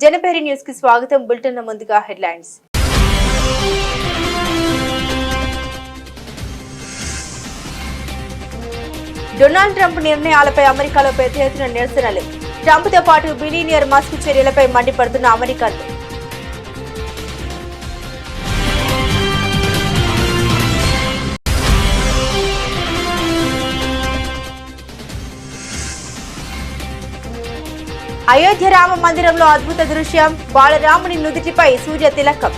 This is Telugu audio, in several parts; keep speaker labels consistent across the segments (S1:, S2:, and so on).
S1: జనపేరి న్యూస్ కి స్వాగతం. బులెటిన్ ముందుగా హెడ్లైన్స్. డొనాల్డ్ ట్రంప్ నిర్ణయాలపై అమెరికాలో పెద్ద ఎత్తున నిరసనలు. ట్రంప్తో పాటు బిలియనియర్ మస్క్ చర్యలపై మండిపడుతున్న అమెరికన్లు. అయోధ్య రామ మందిరంలో అద్భుత దృశ్యం. బాలరాముని నుదిటిపై సూర్య తిలకం.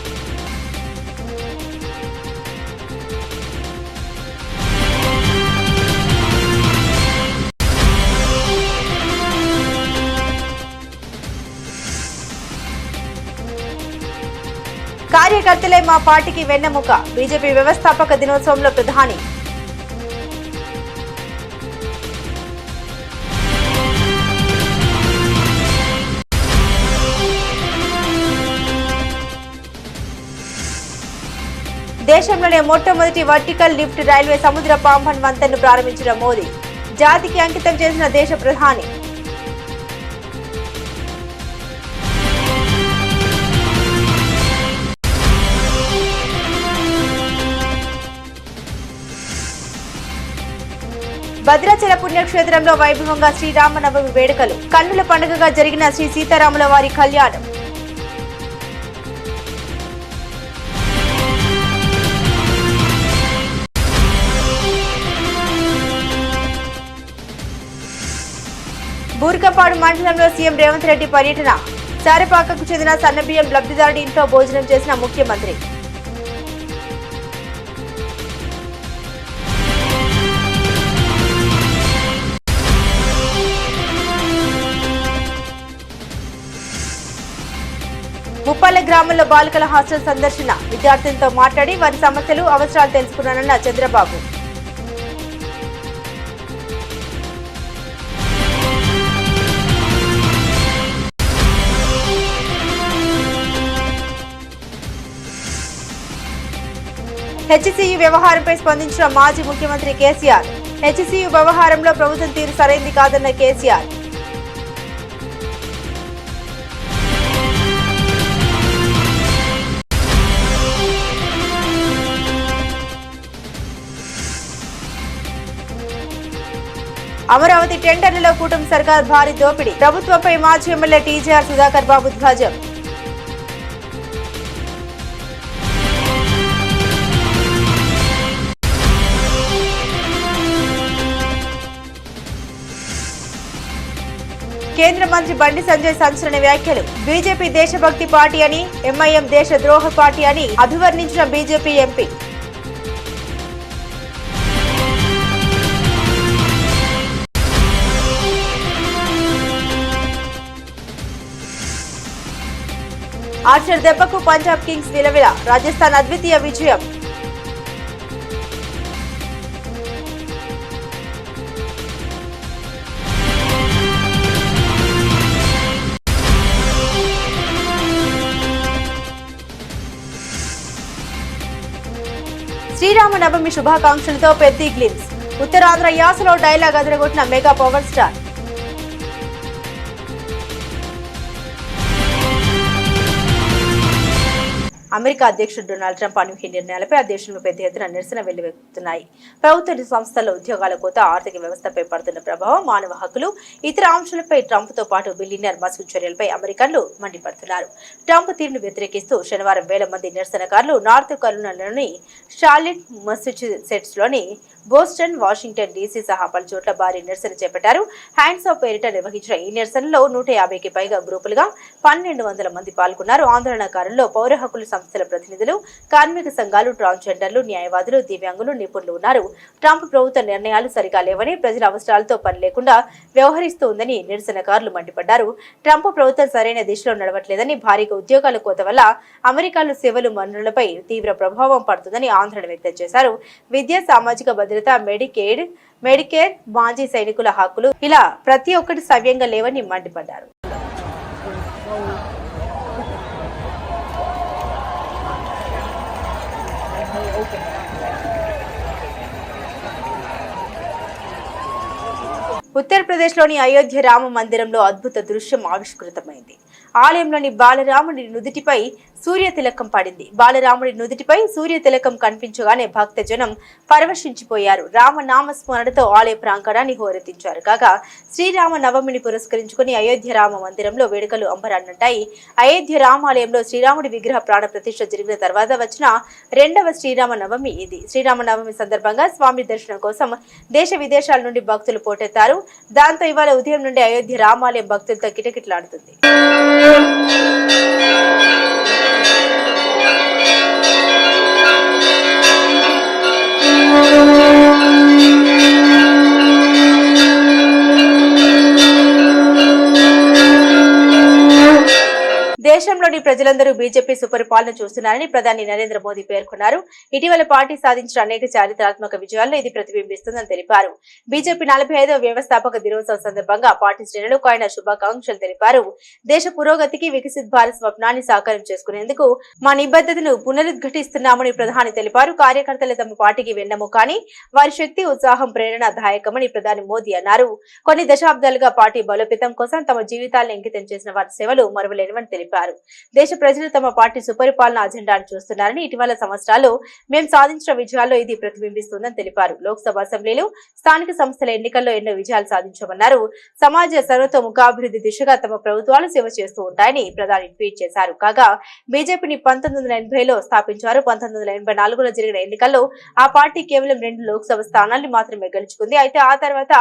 S1: కార్యకర్తలే మా పార్టీకి వెన్నెముక. బీజేపీ వ్యవస్థాపక దినోత్సవంలో ప్రధాని. దేశంలోనే మొట్టమొదటి వర్టికల్ లిఫ్ట్ రైల్వే సముద్ర పాంబన్ వంతెనను ప్రారంభించిన మోదీ. జాతికి అంకితం చేసిన దేశ ప్రధాని. భద్రాచల పుణ్యక్షేత్రంలో వైభవంగా శ్రీరామనవమి వేడుకలు. కన్నుల పండుగగా జరిగిన శ్రీ సీతారాముల వారి కళ్యాణం. బూర్కపాడు మండలంలో సీఎం రేవంత్ రెడ్డి పర్యటన. సారపాకకు చెందిన సన్నబియ్యం లబ్ధిదారుడి ఇంట్లో భోజనం చేసిన ముఖ్యమంత్రి. ముప్పాళ్ళ గ్రామంలో బాలికల హాస్టల్ సందర్శన. విద్యార్థులతో మాట్లాడి వారి సమస్యలు, అవసరాలు తెలుసుకున్నానన్న చంద్రబాబు. హెచ్సియు వ్యవహారంపై స్పందించిన మాజీ ముఖ్యమంత్రి కేసీఆర్. హెచ్సియు వ్యవహారంలో ప్రభుత్వం తీరు సరైంది కాదన్న కేసీఆర్. అమరావతి టెండర్లలో కూటమి సర్కార్ భారీ దోపిడీ. ప్రభుత్వంపై మాజీ ఎమ్మెల్యే టీజీఆర్ సుధాకర్ బాబు ధ్వజం. కేంద్ర మంత్రి బండి సంజయ్ సంచలన వ్యాఖ్యలు. బీజేపీ దేశభక్తి పార్టీ అని, ఎంఐఎం దేశ ద్రోహ పార్టీ అని అభివర్ణించిన బీజేపీ ఎంపీ. ఆర్చర్ దెబ్బకు పంజాబ్ కింగ్స్ విలవిల. రాజస్థాన్ అద్వితీయ విజయం. శ్రీరామనవమి శుభాకాంక్షలతో పెద్ద గ్లిమ్స్. ఉత్తరాంధ్ర యాసలో డైలాగ్ అదరగొట్టిన మెగా పవర్ స్టార్. అమెరికా అధ్యక్షుడు డొనాల్డ్ ట్రంప్ అనూహ్య నిర్ణయాలపై ఆ దేశంలో పెద్ద ఎత్తున నిరసన వెల్లువెత్తుతున్నాయి. ప్రభుత్వ సంస్థల ఉద్యోగాల కోత, ఆర్థిక వ్యవస్థపై పడుతున్న ప్రభావం, మానవ హక్కులు, ఇతర అంశాలపై ట్రంప్తో పాటు బిలియనియర్ మస్క్ చర్యలపై అమెరికన్లు మండిపడుతున్నారు. ట్రంప్ తీరును వ్యతిరేకిస్తూ శనివారం వేల మంది నిరసనకారులు నార్త్ కరోలినాలోని షార్లెట్, మసాచుసెట్స్లోని బోస్టన్, వాషింగ్టన్ డీసీ సహా పలు చోట్ల భారీ నిరసన చేపట్టారు. హ్యాండ్స్ ఆఫ్ పేరిట నిర్వహించిన ఈ నిరసనలో 150కి పైగా గ్రూపులుగా 1200 మంది పాల్గొన్నారు. ఆందోళనకారుల్లో పౌర హక్కుల సంస్థల ప్రతినిధులు, కార్మిక సంఘాలు, ట్రాన్స్జెండర్లు, న్యాయవాదులు, దివ్యాంగులు, నిపుణులు ఉన్నారు. ట్రంప్ ప్రభుత్వ నిర్ణయాలు సరిగా లేవని, ప్రజల అవసరాలతో పని లేకుండా వ్యవహరిస్తోందని నిరసనకారులు మండిపడ్డారు. ట్రంప్ ప్రభుత్వం సరైన దిశలో నడవట్లేదని, భారీగా ఉద్యోగాల కోత వల్ల అమెరికాలో సేవలు వనరులపై తీవ్ర ప్రభావం పడుతుందని ఆందోళన వ్యక్తం చేశారు. విద్య, సామాజిక భద్రత, మెడికేర్, మాజీ సైనికుల హక్కులు ఇలా ప్రతి ఒక్కటి సవ్యంగా లేవని మండిపడ్డారు. ఉత్తరప్రదేశ్లోని అయోధ్య రామ మందిరంలో అద్భుత దృశ్యం ఆవిష్కృతమైంది. ఆలయంలోని బాలరాముడి నుదుటిపై సూర్య తిలకం పడింది. బాలరాముడి నుదుటిపై సూర్య తిలకం కనిపించగానే భక్తజనం పరవశించిపోయారు. రామనామ స్మరణతో ఆలయ ప్రాంగణాన్ని హోరెత్తించారు. కాగా శ్రీరామ నవమిని పురస్కరించుకుని అయోధ్య రామ మందిరంలో వేడుకలు అంబరాన్నంటాయి. అయోధ్య రామాలయంలో శ్రీరాముడి విగ్రహ ప్రాణ ప్రతిష్ఠ జరిగిన తర్వాత వచ్చిన రెండవ శ్రీరామ నవమి ఇది. శ్రీరామ నవమి సందర్భంగా స్వామి దర్శనం కోసం దేశ విదేశాల నుండి భక్తులు పోటెత్తారు. దాంతో ఇవాళ ఉదయం నుండి అయోధ్య రామాలయం భక్తులతో కిటకిటలాడుతుంది. దేశంలోని ప్రజలందరూ బీజేపీ సుపరిపాలన చూస్తున్నారని ప్రధాని నరేంద్ర మోదీ పేర్కొన్నారు. ఇటీవల పార్టీ సాధించిన అనేక చారిత్రాత్మక విజయాల్లో ఇది ప్రతిబింబిస్తుందని తెలిపారు. బీజేపీ 45వ వ్యవస్థాపక దినోత్సవం సందర్భంగా పార్టీ శ్రేణులకు ఆయన శుభాకాంక్షలు తెలిపారు. దేశ పురోగతికి వికసిత్ భారత్ స్వప్నాన్ని సాకారం చేసుకునేందుకు మా నిబద్ధతను పునరుద్ఘాటిస్తున్నామని ప్రధాని తెలిపారు. కార్యకర్తలు తమ పార్టీకి వెన్నెముకని, వారి శక్తి, ఉత్సాహం, ప్రేరణ దాయకమని ప్రధాని మోదీ అన్నారు. కొన్ని దశాబ్దాలుగా పార్టీ బలోపేతం కోసం తమ జీవితాలను అంకితం చేసిన వారి సేవలు మరువలేనివని తెలిపారు. దేశ ప్రజలు తమ పార్టీ సుపరిపాలన అజెండాను చూస్తున్నారని, ఇటీవల సంవత్సరాల్లో మేము సాధించిన విజయాల్లో ఇది ప్రతిబింబిస్తుందని తెలిపారు. లోక్సభ, అసెంబ్లీలు, స్థానిక సంస్థల ఎన్నికల్లో ఎన్నో విజయాలు సాధించామన్నారు. సమాజ సర్వతోముఖాభివృద్ధి దిశగా తమ ప్రభుత్వాలు సేవ చేస్తూ ఉంటాయని ప్రధాని ట్వీట్ చేశారు. కాగా బీజేపీని 1980లో స్థాపించారు. 1984లో జరిగిన ఎన్నికల్లో ఆ పార్టీ కేవలం 2 లోక్సభ స్థానాలను మాత్రమే గెలుచుకుంది. అయితే ఆ తర్వాత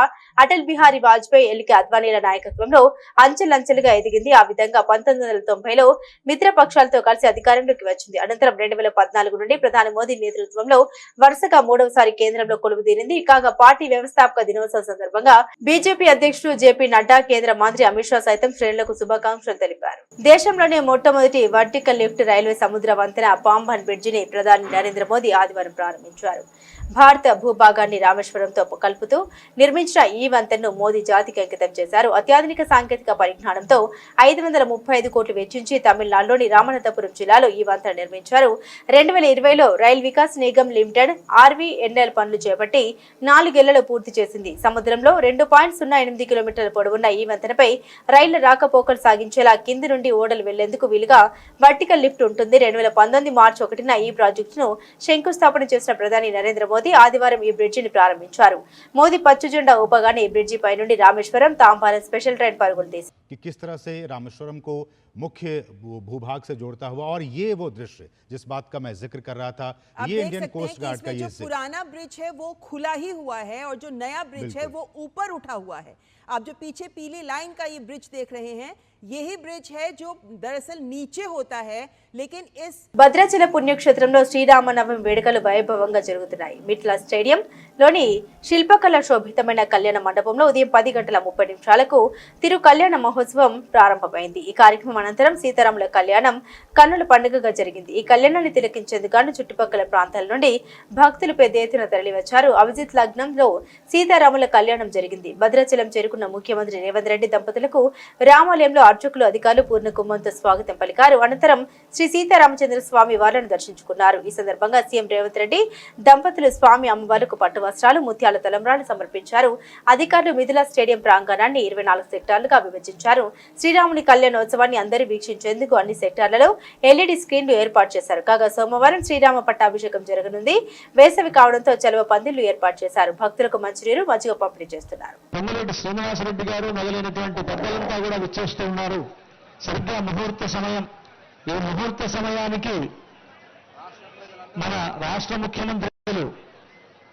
S1: అటల్ బిహారీ వాజ్పేయి, ఎల్కే అద్వానీల నాయకత్వంలో అంచెలంచెలుగా ఎదిగింది. ఆ విధంగా 1990లో మిత్రపక్షాలతో కలిసి అధికారంలోకి వచ్చింది. అనంతరం 2014 నుండి ప్రధాని మోదీ నేతృత్వంలో వరుసగా 3వసారి కేంద్రంలో కొలువుదీరింది. కాగా పార్టీ వ్యవస్థాపక దినోత్సవం సందర్భంగా బీజేపీ అధ్యక్షుడు జేపీ నడ్డా, కేంద్ర మంత్రి అమిత్ షా సైతం శ్రేణులకు శుభాకాంక్షలు తెలిపారు. దేశంలోనే మొట్టమొదటి వర్టికల్ లిఫ్ట్ రైల్వే సముద్ర వంతెన పాంబన్ బ్రిడ్జిని ప్రధాని నరేంద్ర మోదీ ఆదివారం ప్రారంభించారు. భారత భూభాగాన్ని రామేశ్వరంతో కలుపుతూ నిర్మించిన ఈ వంతెనను మోదీ జాతికి అంకితం చేశారు. అత్యాధునిక సాంకేతిక పరిజ్ఞానంతో 535 కోట్లు వెచ్చించి తమిళనాడులోని రామనాథపురం జిల్లాలో ఈ వంతెన నిర్మించారు. 2020లో rail Vikas Nigam limited RVNL పనులు చేపట్టి 4 ఏళ్లలో పూర్తి చేసింది. సముద్రంలో 2.08 కిలోమీటర్ల పొడవున్న ఈ వంతెనపై రైళ్ల రాకపోకలు సాగించేలా కింది నుండి ఓడలు వెళ్లేందుకు వీలుగా వర్టికల్ లిఫ్ట్ ఉంటుంది. 2019 మార్చి 1న ఈ ప్రాజెక్టును శంకుస్థాపన చేసిన ప్రధాని నరేంద్ర మోదీ ఆదివారం ఈ బ్రిడ్జిని ప్రారంభించారు. మోదీ పచ్చ జెండా ఊపగానే ఈ బ్రిడ్జి పై నుండి రామేశ్వరం తాంపారం స్పెషల్ ట్రైన్ పరుగులు తీసింది.
S2: किस तरह से रामेश्वरम को मुख्य भूभाग से जोड़ता हुआ, और ये वो दृश्य जिस बात का मैं जिक्र कर रहा था, ये इंडियन कोस्ट गार्ड का ये
S3: पुराना ब्रिज है वो खुला ही हुआ है और जो नया ब्रिज है वो ऊपर उठा हुआ है। आप जो पीछे पीली लाइन का ये ब्रिज देख रहे हैं, यही ब्रिज है जो दरअसल नीचे होता है. लेकिन इस
S1: భద్రాచల పుణ్యక్షేత్రంలో శ్రీరామ నవమి వేడుకలు వైభవంగా జరుగుతున్నాయి. మిట్ల స్టేడియం లోని శిల్పకళ శోభితమైన కళ్యాణ మండపంలో ఉదయం 10:30 తిరు కళ్యాణ మహోత్సవం ప్రారంభమైంది. ఈ కార్యక్రమం అనంతరం సీతారాముల కళ్యాణం కన్నుల పండుగగా జరిగింది. ఈ కళ్యాణాన్ని తిలకించేందుకు చుట్టుపక్కల ప్రాంతాల నుండి భక్తులు పెద్ద ఎత్తున తరలివచ్చారు. అభిజిత్ లగ్నంలో సీతారాముల కళ్యాణం జరిగింది. భద్రాచలం చేరుకున్న ముఖ్యమంత్రి రేవంత్ రెడ్డి దంపతులకు రామాలయంలో అర్చకులు, అధికారులు పూర్ణ కుంభంతో స్వాగతం పలికారు. అనంతరం శ్రీ సీతారామచంద్ర స్వామి వారిని దర్శించుకున్నారు. ఈ సందర్భంగా సీఎం రేవంత్ రెడ్డి దంపతులు స్వామి అమ్మవారికి పట్టు వస్త్రాలు, ముత్యాల తలంబ్రాలు సమర్పించారు. అధికారులు మిథిలా స్టేడియం ప్రాంగణాన్ని 24 సెక్టార్లుగా విభజించారు. శ్రీరాముని కళ్యాణోత్సవాన్ని అందరూ వీక్షించేందుకు అన్ని సెక్టార్లలో LED స్క్రీన్లు ఏర్పాటు చేశారు. కాగా సోమవారం శ్రీరామ పట్టాభిషేకం జరగనుంది. వేసవి కావడంతో చలువ పందిళ్లు ఏర్పాటు చేశారు. భక్తులకు మంచినీరు, మజ్జిగ పంపిణీ చేస్తున్నారు.
S4: సరిగ్గా ముహూర్త సమయం. ఈ ముహూర్త సమయానికి మన రాష్ట్ర ముఖ్యమంత్రులు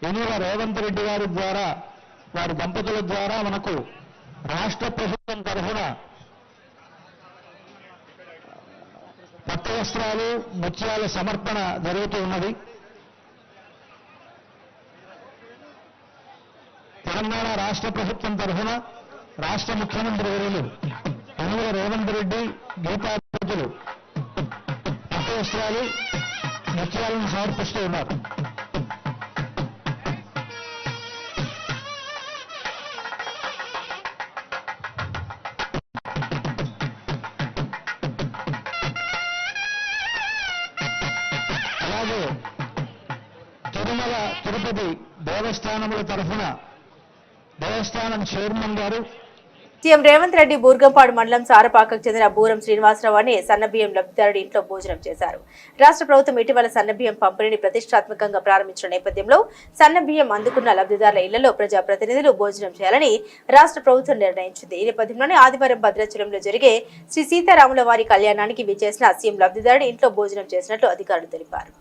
S4: యనమల రేవంత్ రెడ్డి గారి ద్వారా, వారి దంపతుల ద్వారా మనకు రాష్ట్ర ప్రభుత్వం తరఫున పట్టు వస్త్రాలు, ముత్యాల సమర్పణ జరుగుతూ ఉన్నది. తెలంగాణ రాష్ట్ర ప్రభుత్వం తరఫున రాష్ట్ర ముఖ్యమంత్రి వర్యులు యనమల రేవంత్ రెడ్డి, గీతా దంపతులు పట్టు వస్త్రాలు, ముత్యాలను సమర్పిస్తూ ఉన్నారు. అలాగే తిరుమల తిరుపతి దేవస్థానముల తరఫున దేవస్థానం చైర్మన్ గారు,
S1: సీఎం రేవంత్ రెడ్డి బూర్గంపాడు మండలం సారపాకకు చెందిన బూరం శ్రీనివాసరావు అనే సన్నబియ్యం లబ్ధిదారుడి ఇంట్లో భోజనం చేశారు. రాష్ట్ర ప్రభుత్వం ఇటీవల సన్నబియ్యం పంపిణీని ప్రతిష్టాత్మకంగా ప్రారంభించిన నేపథ్యంలో సన్నబియ్యం అందుకున్న లబ్ధిదారుల ఇళ్లలో ప్రజాప్రతినిధులు భోజనం చేయాలని రాష్ట్ర ప్రభుత్వం నిర్ణయించింది. ఈ నేపథ్యంలోనే ఆదివారం భద్రాచలంలో జరిగే శ్రీ సీతారాముల వారి కళ్యాణానికి విచ్చేసిన సీఎం లబ్ధిదారుడి ఇంట్లో భోజనం చేసినట్లు అధికారులు తెలిపారు.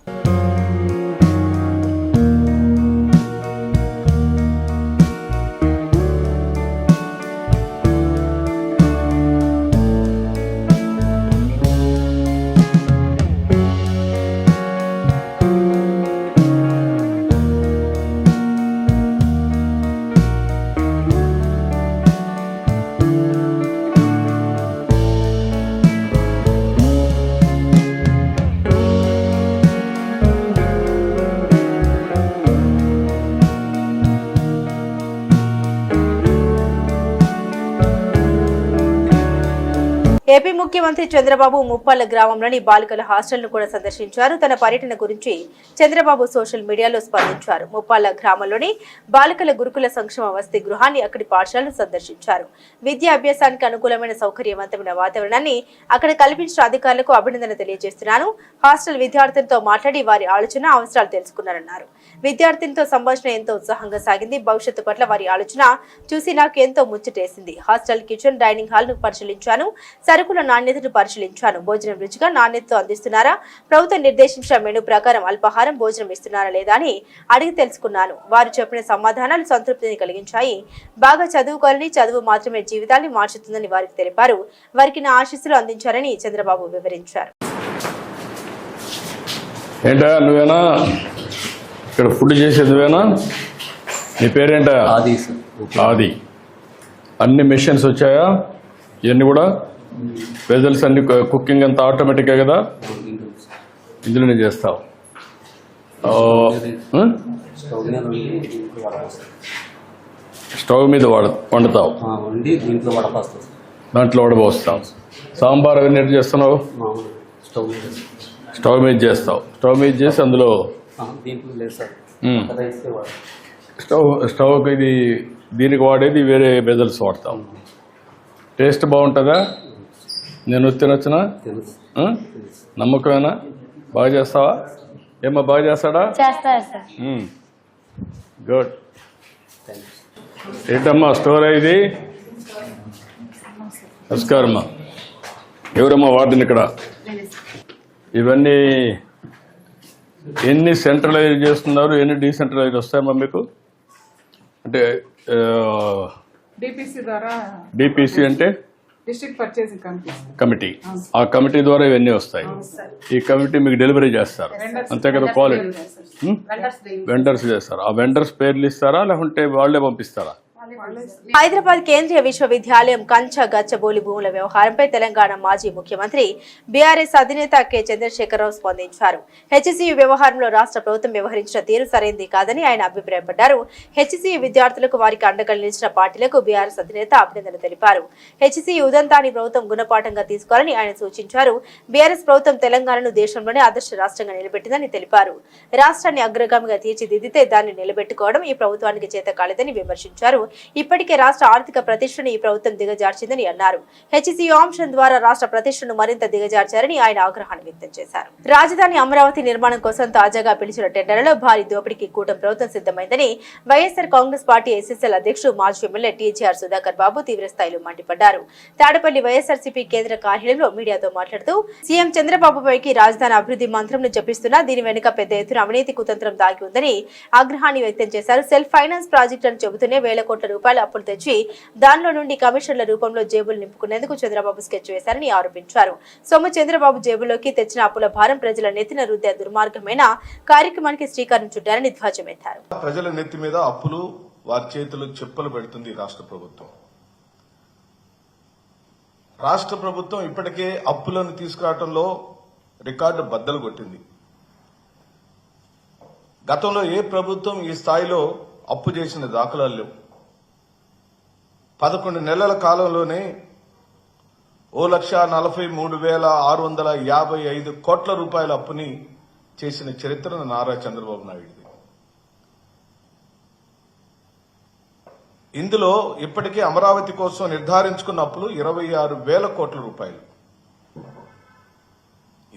S1: ఏపీ ముఖ్యమంత్రి చంద్రబాబు ముప్పాళ్ల గ్రామంలోని బాలికల హాస్టల్ ను కూడా సందర్శించారు. తన పర్యటన గురించి చంద్రబాబు సోషల్ మీడియాలో స్పందించారు. ముప్పాళ్ల గ్రామంలోని బాలికల గురుకుల సంక్షేమ వసతి గృహాన్ని, అక్కడి పాఠశాలను సందర్శించారు. విద్యా అభ్యాసానికి అనుకూలమైన సౌకర్యవంతమైన వాతావరణాన్ని అక్కడ కల్పించిన అధికారులకు అభినందన తెలియజేస్తున్నాను. హాస్టల్ విద్యార్థులతో మాట్లాడి వారి ఆలోచన, అవసరాలు తెలుసుకున్నారన్నారు. విద్యార్థినితో సంభాషణ ఎంతో ఉత్సాహంగా సాగింది. భవిష్యత్తు పట్ల వారి ఆలోచన చూసి నాకు ఎంతో ముచ్చటేసింది. హాస్టల్ కిచెన్, డైనింగ్ హాల్ ను పరిశీలించాను. సరుకుల నాణ్యతను పరిశీలించాను. భోజనం రుచిగా నాణ్యతతో అందిస్తున్నారా, ప్రభుత్వం నిర్దేశించిన మెనూ ప్రకారం అల్పాహారం భోజనం ఇస్తున్నారా లేదా అని అడిగి తెలుసుకున్నాను. వారు చెప్పిన సమాధానాలు సంతృప్తిని కలిగించాయి. బాగా చదువుకోవాలని, చదువు మాత్రమే జీవితాన్ని మార్చుతుందని వారికి తెలిపారు. వారికి నా ఆశీస్సులు అందించారని చంద్రబాబు వివరించారు.
S5: ఏంటా నువ్వేనా ఇక్కడ ఫుడ్ చేసేది? నువ్వేనా? నీ పేరేంటా? ఆది. అన్ని మెషిన్స్ వచ్చాయా? ఇవన్నీ కూడా వెజల్స్ అన్ని, కుకింగ్ అంతా ఆటోమేటిక్గా కదా ఇందులోనే చేస్తావు. స్టవ్ మీద వండుతావు, దాంట్లో వడపోస్తావు. సాంబార్ అవన్నీ ఎట్లా చేస్తున్నావు? స్టవ్ మీద చేస్తావు. స్టవ్ మీద చేసి అందులో స్టవ్ ఇది దీనికి వాడేది వేరే బెజల్స్ వాడతాం. టేస్ట్ బాగుంటుందా? నేను తినొచ్చునా? నమ్మకమేనా? బాగా చేస్తావా? ఏమో బాగా చేస్తాడా? గుడ్. ఏంటమ్మా స్టోర్ ఇది? నమస్కారమ్మా. ఎవరమ్మా వార్డుని ఇక్కడ? ఇవన్నీ ఎన్ని సెంట్రలైజ్ చేస్తున్నారు, ఎన్ని డీసెంట్రలైజ్ వస్తాయమ్మా మీకు? అంటే డిపిసి అంటే
S6: డిస్ట్రిక్ట్ పర్చేసింగ్
S5: కమిటీ. ఆ కమిటీ ద్వారా ఇవన్నీ వస్తాయి. ఈ కమిటీ మీకు డెలివరీ చేస్తారు అంతే కదా? క్వాలిటీ వెండర్స్ చేస్తారు. ఆ వెండర్స్ పేర్లు ఇస్తారా లేకుంటే వాళ్ళే పంపిస్తారా?
S1: హైదరాబాద్ కేంద్రీయ విశ్వవిద్యాలయం కంచ గచ్చబోలి భూముల వ్యవహారంపై తెలంగాణ మాజీ ముఖ్యమంత్రి బీఆర్ఎస్ అధినేత కె చంద్రశేఖరరావు స్పందించారు. హెచ్సియు వ్యవహారంలో రాష్ట్ర ప్రభుత్వం వ్యవహరించిన తీరు సరైంది కాదని ఆయన అభిప్రాయపడ్డారు. హెచ్సియు విద్యార్థులకు వారికి అండగా నిలిచిన పార్టీలకు బీఆర్ఎస్ అధినేత అభినందన తెలిపారు. హెచ్సియు ఉదంతాన్ని ప్రభుత్వం గుణపాఠంగా తీసుకోవాలని ఆయన సూచించారు. బీఆర్ఎస్ ప్రభుత్వం తెలంగాణను దేశంలోనే ఆదర్శ రాష్ట్రంగా నిలబెట్టిందని తెలిపారు. రాష్ట్రాన్ని అగ్రగామిగా తీర్చిదిద్దితే దాన్ని నిలబెట్టుకోవడం ఈ ప్రభుత్వానికి చేత కాలేదని విమర్శించారు. ఇప్పటికే రాష్ట్ర ఆర్థిక ప్రతిష్టను ఈ ప్రభుత్వం దిగజార్చిందని అన్నారు. హెచ్సియు అంశం ద్వారా రాష్ట్ర ప్రతిష్టను మరింత దిగజార్చారని ఆయన ఆగ్రహాన్ని వ్యక్తం చేశారు. రాజధాని అమరావతి నిర్మాణం కోసం తాజాగా పిలిచిన టెండర్లలో భారీ దోపిడీకి కూటమి ప్రభుత్వం సిద్ధమైందని వైఎస్ఆర్ కాంగ్రెస్ పార్టీ ఎస్ఎస్ఎల్ అధ్యక్షుడు మాజీ ఎమ్మెల్యే టీజీఆర్ సుధాకర్ బాబు తీవ్రస్థాయిలో మండిపడ్డారు. తాడపల్లి వైఎస్ఆర్సీపీ కేంద్ర కార్యాలయంలో మీడియాతో మాట్లాడుతూ సీఎం చంద్రబాబుపైకి రాజధాని అభివృద్ధి మంత్రంను జపిస్తున్నా దీని వెనుక పెద్ద ఎత్తున అవినీతి కుతంత్రం దాగి ఉందని ఆగ్రహాన్ని వ్యక్తం చేశారు. సెల్ఫ్ ఫైనాన్స్ ప్రాజెక్టు అని చెబుతూనే వేల కోట్ల రూపాయల అప్పులు తెచ్చి దానిలో నుండి కమిషన్ల రూపంలో జేబులు నింపుకునేందుకు చంద్రబాబు స్కెచ్ వేశారని ఆరోపించారు. సొమ్ము చంద్రబాబు జేబులోకి తెచ్చిన అప్పుల భారం ప్రజల నెత్తిన రుద్దే దుర్మార్గమైన కార్యక్రమానికి శ్రీకారం చుట్టారని ధ్వజమెత్తారు.
S7: ప్రజల నెత్తి మీద అప్పులు, వారి చేతులు చెప్పులు పెడుతుంది రాష్ట్ర ప్రభుత్వం. రాష్ట్ర ప్రభుత్వం ఇప్పటికే అప్పులను తీసుకురావడంలో రికార్డు బద్దలు కొట్టింది. గతంలో ఏ ప్రభుత్వం ఈ స్థాయిలో అప్పు చేసిన దాఖలాలు లేవు. 11 నెలల కాలంలోనే 1,43,655 కోట్ల రూపాయల అప్పుని చేసిన చరిత్ర నారా చంద్రబాబు నాయుడుది. ఇందులో ఇప్పటికే అమరావతి కోసం నిర్ధారించుకున్న అప్పులు 26,000 కోట్ల రూపాయలు.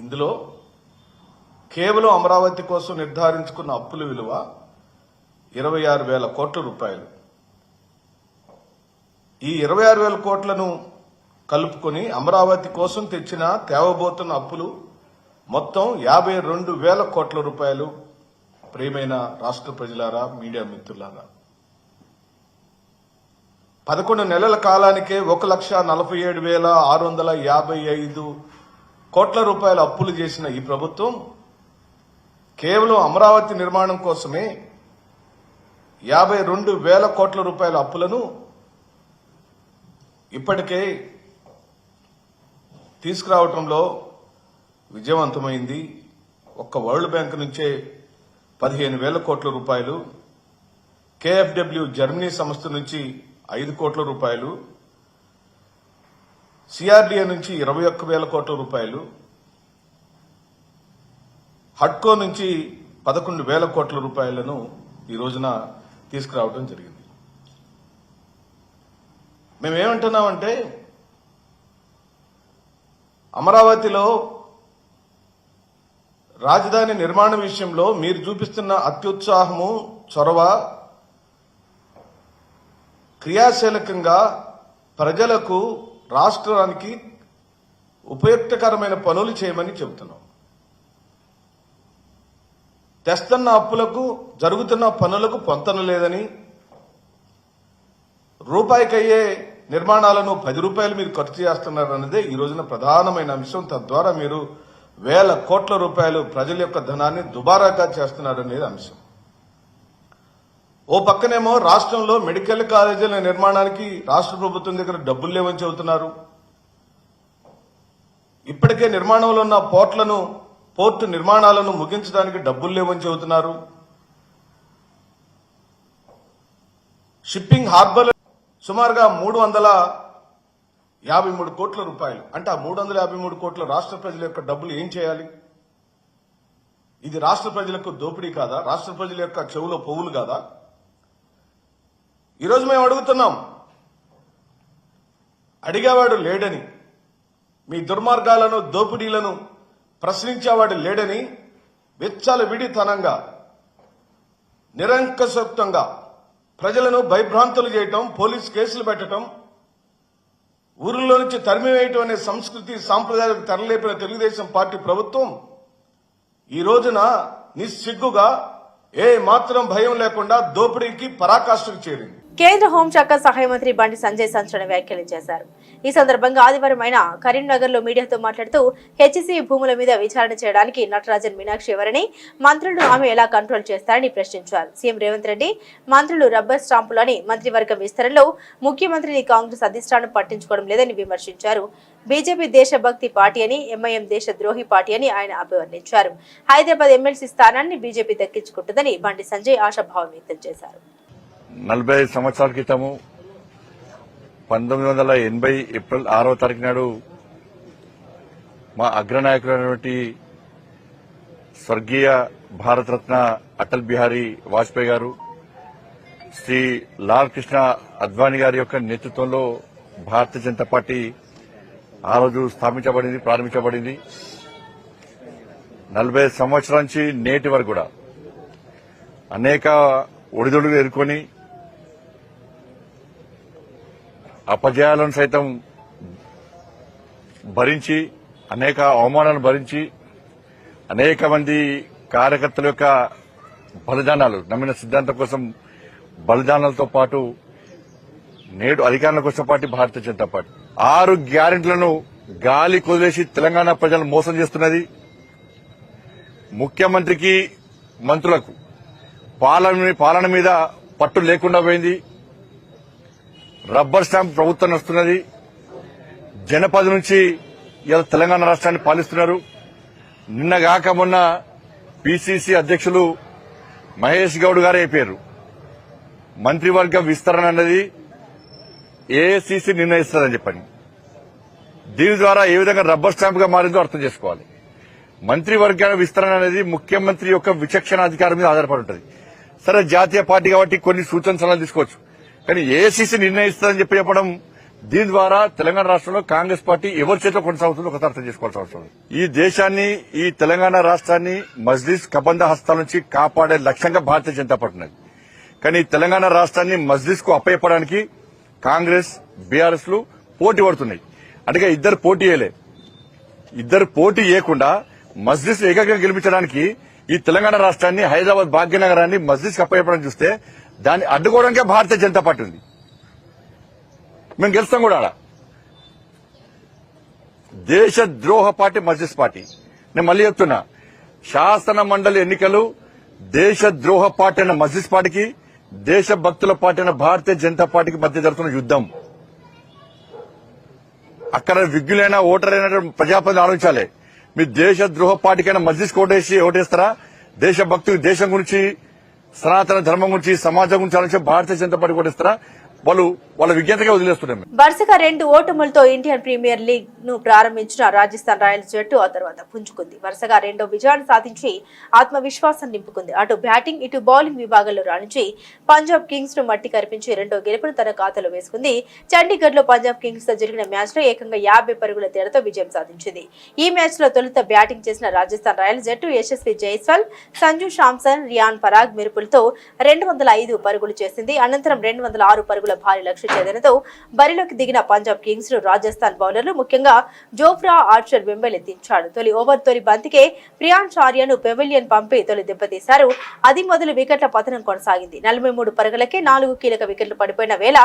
S7: ఇందులో కేవలం అమరావతి కోసం నిర్ధారించుకున్న అప్పుల విలువ 26,000 కోట్ల రూపాయలు. ఈ 26,000 కోట్లను కలుపుకొని అమరావతి కోసం తేవబోతున్న అప్పులు మొత్తం 52,000 కోట్ల రూపాయలు. ప్రియమైన రాష్ట్ర ప్రజలారా, మీడియా మిత్రులారా, 11 నెలల కాలానికే 1,47,655 కోట్ల రూపాయల అప్పులు చేసిన ఈ ప్రభుత్వం కేవలం అమరావతి నిర్మాణం కోసమే 52,000 కోట్ల రూపాయల అప్పులను ఇప్పటికే తీసుకురావటంలో విజయవంతమైంది. ఒక్క వరల్డ్ బ్యాంక్ నుంచే 15,000 కోట్ల రూపాయలు, KfW జర్మనీ సంస్థ నుంచి 5 కోట్ల రూపాయలు, CRDA నుంచి 21,000 కోట్ల రూపాయలు, హడ్కో నుంచి 11,000 కోట్ల రూపాయలను ఈ రోజున తీసుకురావడం జరిగింది. మేమేమంటున్నామంటే, అమరావతిలో రాజధాని నిర్మాణ విషయంలో మీరు చూపిస్తున్న అత్యుత్సాహము, చొరవ క్రియాశీలకంగా ప్రజలకు, రాష్ట్రానికి ఉపయుక్తకరమైన పనులు చేయమని చెబుతున్నాం. తెస్తున్న అప్పులకు, జరుగుతున్న పనులకు పొంతన లేదని, రూపాయికయ్యే నిర్మాణాలను 10 రూపాయలు మీరు ఖర్చు చేస్తున్నారన్నదే ఈ రోజున ప్రధానమైన అంశం. తద్వారా మీరు 1,000 కోట్ల రూపాయలు ప్రజల యొక్క ధనాన్ని దుబారాగా చేస్తున్నారనేది అంశం. ఓ పక్కనేమో రాష్ట్రంలో మెడికల్ కాలేజీల నిర్మాణానికి రాష్ట్ర ప్రభుత్వం దగ్గర డబ్బులు లేవని చెబుతున్నారు. ఇప్పటికే నిర్మాణంలో ఉన్న పోర్టు నిర్మాణాలను ముగించడానికి డబ్బులు లేవని చెబుతున్నారు. షిప్పింగ్ హార్బర్ సుమారుగా 353 కోట్ల రూపాయలు. అంటే ఆ 353 కోట్ల రాష్ట్ర ప్రజల యొక్క డబ్బులు ఏం చేయాలి? ఇది రాష్ట్ర ప్రజలకు దోపిడీ కాదా? రాష్ట్ర ప్రజల యొక్క చెవులో పువ్వులు కాదా? ఈరోజు మేము అడుగుతున్నాం, అడిగేవాడు లేడని, మీ దుర్మార్గాలను, దోపిడీలను ప్రశ్నించేవాడు లేడని విచ్చలవిడితనంగా, నిరంకుశత్వంగా ప్రజలను భయభ్రాంతులు చేయటం, పోలీసు కేసులు పెట్టడం, ఊరిలో నుంచి తరిమివేయటం అనే సంస్కృతి, సాంప్రదాయాలకు తెరలేపిన తెలుగుదేశం పార్టీ ప్రభుత్వం ఈ రోజున నిస్సిగ్గుగా, ఏ మాత్రం భయం లేకుండా దోపిడీకి పరాకాష్ఠకు చేరింది.
S1: కేంద్ర హోంశాఖ సహాయ మంత్రి బండి సంజయ్ సంచలన వ్యాఖ్యలు చేశారు. ఈ సందర్భంగా ఆదివారం ఆయన కరీంనగర్ లో మీడియాతో మాట్లాడుతూ హెచ్సీ భూముల మీద విచారణ చేయడానికి నటరాజన్ మీనాక్షి ఎవరని, మంత్రులను ఆమె ఎలా కంట్రోల్ చేస్తారని ప్రశ్నించారు. సీఎం రేవంత్ రెడ్డి మంత్రులు రబ్బర్ స్టాంపులని మంత్రివర్గం విస్తరణలో ముఖ్యమంత్రిని కాంగ్రెస్ అధిష్టానం పట్టించుకోవడం లేదని విమర్శించారు. బీజేపీ దేశభక్తి పార్టీ అని, ఎంఐఎం దేశద్రోహి పార్టీ అని ఆయన అభివర్ణించారు. హైదరాబాద్ ఎమ్మెల్సీ స్థానాన్ని బీజేపీ దక్కించుకుంటుందని బండి సంజయ్ ఆశాభావం వ్యక్తం చేశారు.
S6: 45 సంవత్సరాల క్రితము 1980 ఏప్రిల్ 6వ తారీఖు నాడు మా అగ్రనాయకులైనటువంటి స్వర్గీయ భారతరత్న అటల్ బిహారీ వాజ్పేయి గారు, శ్రీ లాల్ కృష్ణ అద్వానీ గారి యొక్క నేతృత్వంలో భారతీయ జనతా పార్టీ ఆ రోజు ప్రారంభించబడింది. 45 సంవత్సరాల నుంచి నేటి వరకు కూడా అనేక ఒడిదుడులు ఎదుర్కొని అపజయాలను సైతం భరించి, అనేక అవమానాలను భరించి, అనేక మంది కార్యకర్తల యొక్క బలిదానాలు, నమ్మిన సిద్ధాంతం కోసం బలిదానాలతో పాటు నేడు అధికారంలోకి వచ్చిన పార్టీ భారతీయ జనతా పార్టీ 6 గ్యారెంటీలను గాలి కొదిలేసి తెలంగాణ ప్రజలను మోసం చేస్తున్నది. ముఖ్యమంత్రికి, మంత్రులకు పాలన మీద పట్టు లేకుండా పోయింది. రబ్బర్ స్టాంప్ ప్రభుత్వం వస్తున్నది. జనపద నుంచి ఇలా తెలంగాణ రాష్ట్రాన్ని పాలిస్తున్నారు. నిన్నగాక మొన్న పిసిసి అధ్యక్షులు మహేష్ గౌడ్ గారు అయిపోయారు. మంత్రివర్గ విస్తరణ అన్నది ఏఐసిసి నిర్ణయిస్తారని చెప్పని, దీని ద్వారా ఏ విధంగా రబ్బర్ స్టాంప్ గా మారిందో అర్థం చేసుకోవాలి. మంత్రివర్గ విస్తరణ అనేది ముఖ్యమంత్రి యొక్క విచక్షణ అధికారం మీద ఆధారపడి ఉంటుంది. సరే, జాతీయ పార్టీ కాబట్టి కొన్ని సూచన సలహాలు తీసుకోవచ్చు, కానీ ఏఐసీసీ నిర్ణయిస్తుందని చెప్పడం దీని ద్వారా తెలంగాణ రాష్ట్రంలో కాంగ్రెస్ పార్టీ ఎవరి చేతిలో కొనసాగుతుందో ఒకసారి అర్థం చేసుకోవాల్సిన అవసరం ఉంది. ఈ దేశాన్ని, ఈ తెలంగాణ రాష్ట్రాన్ని మజ్లిస్ కబంధ హస్తాల నుంచి కాపాడే లక్ష్యంగా భారతీయ జనతా పార్టీ ఉన్నది. కానీ తెలంగాణ రాష్ట్రాన్ని మజ్లిస్ కు అప్పయ్యపడానికి కాంగ్రెస్, బీఆర్ఎస్ లు పోటీ పడుతున్నాయి. అంటే ఇద్దరు పోటీ చేయకుండా మజ్లిస్ ఏకంగా గెలిపించడానికి ఈ తెలంగాణ రాష్ట్రాన్ని, హైదరాబాద్ భాగ్యనగరాన్ని మజ్లిస్ కు అప్పయ్యపడానికి చూస్తే దాన్ని అడ్డుకోవడానికే భారతీయ జనతా పార్టీ ఉంది. మేము గెలుస్తాం కూడా. దేశ ద్రోహ పార్టీ మజ్లిస్ పార్టీ. నేను మళ్ళీ చెప్తున్నా, శాసన మండలి ఎన్నికలు దేశ ద్రోహ పార్టీ అయిన మజ్లిస్ పార్టీకి, దేశ భక్తుల పార్టీ అయిన భారతీయ జనతా పార్టీకి మధ్య జరుగుతున్న యుద్దం. అక్కడ విజ్ఞులైన ఓటరైన ప్రజాప్రతినిధులు ఆలోచించాలి. మీ దేశ ద్రోహ పార్టీకైనా మజ్లిస్ ఓటేస్తారా? దేశ భక్తులు, దేశం గురించి, సనాతన ధర్మం గురించి, సమాజం గురించి ఆలోచించే భారతీయ జనతా పార్టీ ఓటేస్తారా? వాళ్ళ విజ్ఞతగా వదిలేస్తున్నాం.
S1: వరుసగా 2 ఓటములతో ఇండియన్ ప్రీమియర్ లీగ్ ను ప్రారంభించిన రాజస్థాన్ రాయల్స్ జట్టు ఆ తర్వాత పుంజుకుంది. వరుసగా 2వ విజయాన్ని సాధించి ఆత్మవిశ్వాసం నింపుకుంది. అటు బ్యాటింగ్, ఇటు బౌలింగ్ విభాగంలో రాణించి పంజాబ్ కింగ్స్ ను మట్టి కరిపించి 2వ గెలుపును తన ఖాతాలో వేసుకుంది. చండీగఢ్ లో పంజాబ్ కింగ్స్ తో జరిగిన మ్యాచ్ లో ఏకంగా 50 పరుగుల తేడాతో విజయం సాధించింది. ఈ మ్యాచ్ లో తొలుత బ్యాటింగ్ చేసిన రాజస్థాన్ రాయల్స్ జట్టు యశస్వి జైస్వాల్, సంజు శాంసన్, రియాన్ పరాగ్ మెరుపులతో 205 పరుగులు చేసింది. అనంతరం 206 పరుగుల భారీ లక్ష్య ఛేదనతో బరిలోకి దిగిన పంజాబ్ కింగ్స్ ను రాజస్థాన్ బౌలర్లు, ముఖ్యంగా జోఫ్రా ఆర్చర్ వెంబెలెత్తించాడు. తొలి బంతికే ప్రియాంష్ ఆర్యను పెవిలియన్ పంపి తొలి దెబ్బతీశారు. అది మొదలు వికెట్ల పతనం కొనసాగింది. 43 పరుగులకే 4 కీలక వికెట్లు పడిపోయిన వేళ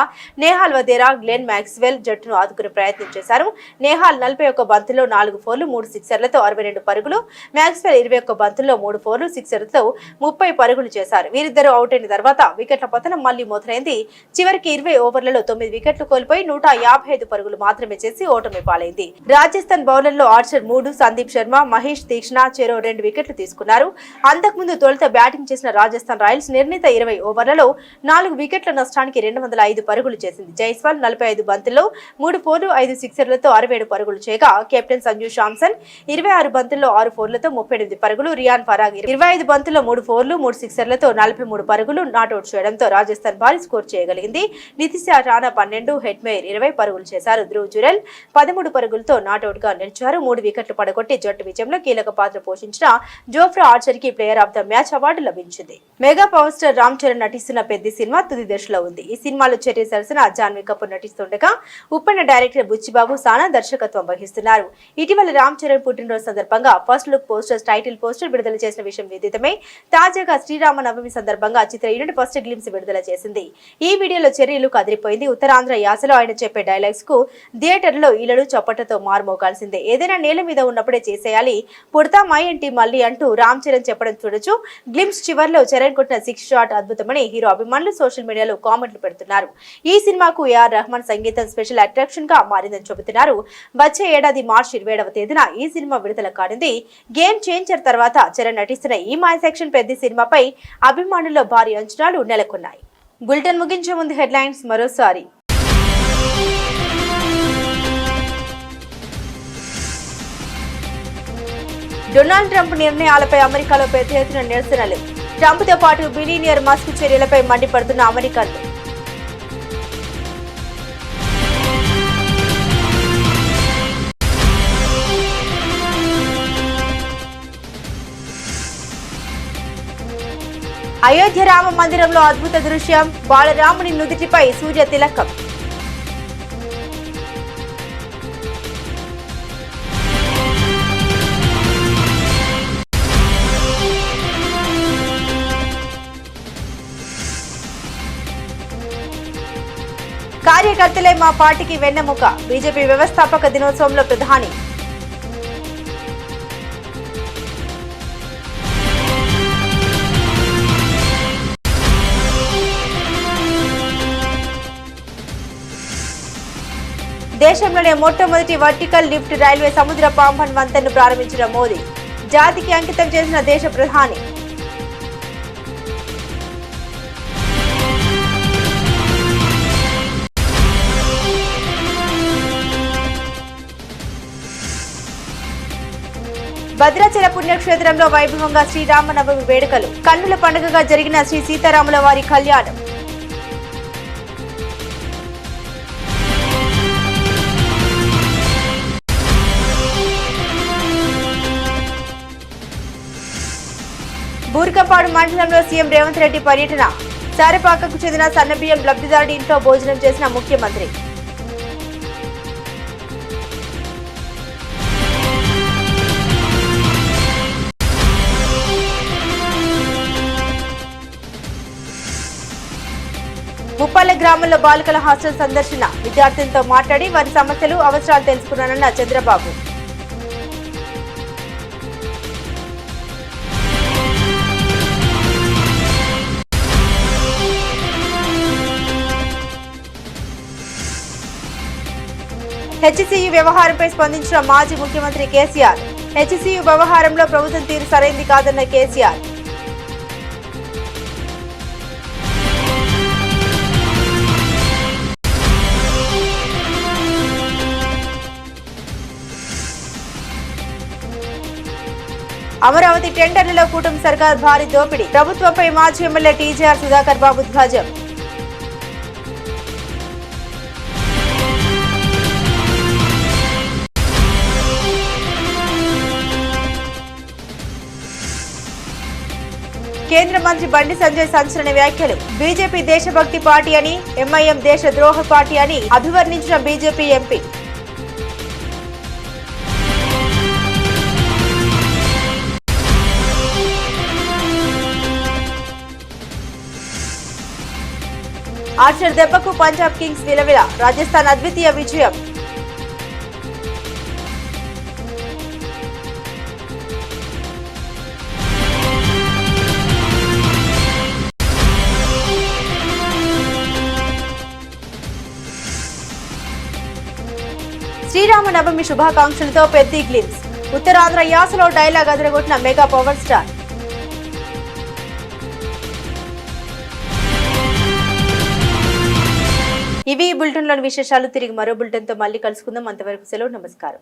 S1: నేహాల్ వదేరా, గ్లెన్ మ్యాక్స్వెల్ జట్టును ఆదుకునే ప్రయత్నం చేశారు. నేహాల్ 41 బంతుల్లో 4 ఫోర్లు, 3 సిక్సర్లతో 62 పరుగులు, మ్యాక్స్వెల్ 21 బంతుల్లో 3 ఫోర్లు, సిక్సర్లతో 30 పరుగులు చేశారు. వీరిద్దరూ అవుట్ అయిన తర్వాత వికెట్ల పతనం మళ్లీ మొదలైంది. చివరికి 20 ఓవర్లలో 9 వికెట్లు కోల్పోయి 155 పరుగులు మాత్రమే చేసి ఓటమి పాలైంది. రాజస్థాన్ బౌలర్లో ఆర్చర్ 3, సందీప్ శర్మ, మహేష్ తీక్ష్ణ చెరో 2 వికెట్లు తీసుకున్నారు. అంతకుముందు తొలుత బ్యాటింగ్ చేసిన రాజస్థాన్ రాయల్స్ నిర్ణీత 20 ఓవర్లలో 4 వికెట్ల నష్టానికి 205 పరుగులు చేసింది. జైస్వాల్ 45 బంతుల్లో 3 ఫోర్లు, 5 సిక్సర్లతో 67 పరుగులు చేయగా, కెప్టెన్ సంజు శాంసన్ 26 బంతుల్లో 6 ఫోర్లతో 38 పరుగులు, రియాన్ పరాగ్ 25 బంతుల్లో 3 ఫోర్లు, 3 సిక్సర్లతో 43 పరుగులు నాట్అవుట్ చేయడంతో రాజస్థాన్ భారీ స్కోర్ చేయగలిగింది. నితిశా రాణా 12, హెట్మేర్ 20 పరుగులు చేశారు. ధ్రువ్ జురెల్ 13 పరుగులతో నాట్అవుట్ గా నిలిచారు. 3 వికెట్లు పడగొట్టి జట్టు విజయంలో కీలక పాత్ర పోషించిన జోఫ్రా ఆర్చర్ కి player of the match award లభించింది. Mega power star Ram Charan నటిస్తున్న పెద్ద సినిమా తుది దశలో ఉంది. ఈ సినిమాలో చెర్రీ సరసన జాన్వీ కపూర్ నటిస్తుండగా ఉప్పెన డైరెక్టర్ బుచ్చిబాబు సానా దర్శకత్వం వహిస్తున్నారు. ఇటీవల రామ్ చరణ్ పుట్టినరోజు సందర్భంగా first look poster, title poster విడుదల చేసిన విషయం విదితమే. తాజాగా శ్రీరామ నవమి సందర్భంగా చిత్ర యూనిట్ ఫస్ట్ గ్లింప్స్ విడుదల చేసింది. ఈ వీడియోలో చెర్రీలు కదిరిపోయింది. ఉత్తరాంధ్ర యాసలో ఆయన చెప్పే డైలాగ్స్ కు థియేటర్లో ఈలడు చప్పటతో మారుమోగాల్సిందే. ఏదైనా నేల మీద ఉన్నప్పుడే చేసేయాలి, పుడతా మై ఏంటి మళ్ళీ అంటూ రామ్ చరణ్ చెప్పడం చూడొచ్చు. గ్లింప్స్ చివర్లో చరణ్ కొట్టిన 6 షాట్ అద్భుతమని హీరో అభిమానులు సోషల్ మీడియాలో కామెంట్లు పెడుతున్నారు. ఈ సినిమాకు ఏఆర్ రెహమాన్ సంగీతం స్పెషల్ అట్రాక్షన్ గా మారిందని చెబుతున్నారు. వచ్చే ఏడాది మార్చి 27వ తేదీన ఈ సినిమా విడుదల కానుంది. గేమ్ చేంజర్ తర్వాత చరణ్ నటిస్తున్న ఈ మాస్ యాక్షన్ పెద్ద సినిమాపై అభిమానుల్లో భారీ అంచనాలు నెలకొన్నాయి. బులెటిన్ ముగించే ముందు హెడ్లైన్స్ మరోసారి. డొనాల్డ్ ట్రంప్ నిర్ణయాలపై అమెరికాలో పెద్ద ఎత్తున నిరసనలు. ట్రంప్తో పాటు బిలియనియర్ మస్క్ చర్యలపై మండిపడుతున్న అమెరికన్లు. అయోధ్య రామ మందిరంలో అద్భుత దృశ్యం. బాలరాముని నుదిటిపై సూర్య తిలకం. కార్యకర్తలే మా పార్టీకి వెన్నెముక. బీజేపీ వ్యవస్థాపక దినోత్సవంలో ప్రధాని. దేశంలోనే మొట్టమొదటి వర్టికల్ లిఫ్ట్ రైల్వే సముద్ర పాంపన్ వంతెనను ప్రారంభించిన మోదీ. జాతికి అంకితం చేసిన దేశ ప్రధాని. భద్రాచల పుణ్యక్షేత్రంలో వైభవంగా శ్రీరామనవమి వేడుకలు. కన్నుల పండుగగా జరిగిన శ్రీ సీతారాముల వారి కళ్యాణం. బూర్కపాడు మండలంలో సీఎం రేవంత్ రెడ్డి పర్యటన. సారెపాకకు చెందిన సన్నబియ్యం లబ్ధిదారుడి ఇంట్లో భోజనం చేసిన ముఖ్యమంత్రి. ముప్పాళ్ళ గ్రామంలో బాలికల హాస్టల్ సందర్శన. విద్యార్థులతో మాట్లాడి వారి సమస్యలు అవసరాలు తెలుసుకున్నానన్న చంద్రబాబు. హెచ్సియు వ్యవహారంపై స్పందించిన మాజీ ముఖ్యమంత్రి కేసీఆర్. హెచ్సియు వ్యవహారంలో ప్రభుత్వం తీరు సరైంది కాదన్న కేసీఆర్. అమరావతి టెండర్లలో కూటమి సర్కార్ భారీ దోపిడీ. ప్రభుత్వంపై మాజీ ఎమ్మెల్యే టీజీఆర్ సుధాకర్ బాబు ధ్వజం. కేంద్ర మంత్రి బండి సంజయ్ సంచలన వ్యాఖ్యలు. బీజేపీ దేశభక్తి పార్టీ అని, ఎంఐఎం దేశ ద్రోహ పార్టీ అని అభివర్ణించిన బీజేపీ ఎంపీ. ఆర్చర్ దెబ్బకు పంజాబ్ కింగ్స్ విలవిల. రాజస్థాన్ అద్వితీయ విజయం. శ్రీరామనవమి శుభాకాంక్షలతో పెద్ద గ్లిమ్స్. ఉత్తరాంధ్ర యాసలో డైలాగ్ అదరగొట్టిన మెగా పవర్ స్టార్. ఇవి బులెటిన్లోని విశేషాలు. తిరిగి మరో బులెటిన్తో మళ్ళీ కలుసుకుందాం. అంతవరకు సెలవు. నమస్కారం.